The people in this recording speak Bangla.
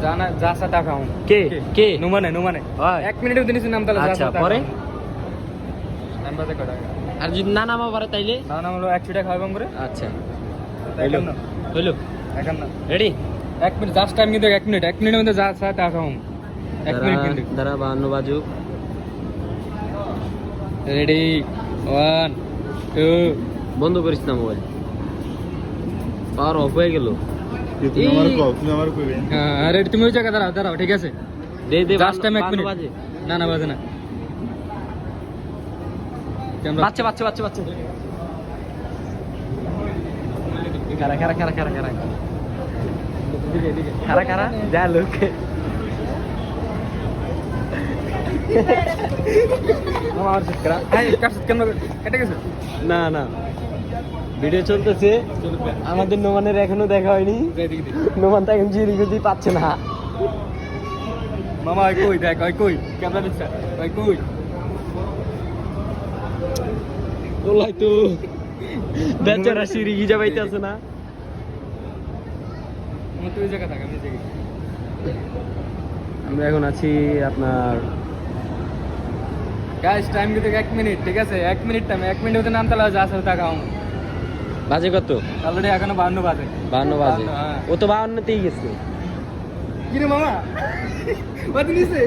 জানা যা সাতা খাও কে কে নুমানে হয়। 1 মিনিটের দিনই নাম তাহলে যা আচ্ছা সাতা পরে নাম বাজে কটা আর যদি না নামা পারে তাইলে না নাম হলো 100 টাকা খাওয়াবো করে আচ্ছা হইলো হইলো এখন না রেডি 1 মিনিট জাস্ট টাইম কিন্তু 1 মিনিট 1 মিনিটের মধ্যে যা সাতা খাও 1 মিনিট কিন্তু দাঁড়া 52 বাজুক রেডি 1 2 বন্ধ করিস না মোবাইল পাওয়ার অফ হয়ে গেল তুমি আমার কইবে হ্যাঁ রেডি তুমি ওই জায়গা দাঁড়াও ঠিক আছে দে জাস্ট টাইম 1 মিনিট বাজে না বাজে না বাচ্চা খারা যা লোক আমার শিক্ষা এই কাটছ কেন কেটে গেছে না ভিডিও চলতেছে আমাদের নোমানের এখনো দেখা হয়নি নোমান তো এখন জিরি গুজি পাচ্ছে না মামা কই দেখ কই ক্যামেরা দিছ কই ওলাই তো বেচারা সিঁড়ি গিজা পাইতেছে না আমি তো ওই জায়গা থাকি আমি জায়গা আমরা এখন আছি আপনার গাইস টাইম দিতে 1 মিনিট ঠিক আছে 1 মিনিট টাইম 1 মিনিটের নাম তাহলে যা সাতা খাও বাজে কত অলরেডি এখনো 52 বাজে 52 বাজে হ্যাঁ। ও তো 52তেই গেছে কি রে মামা বাদ নিছে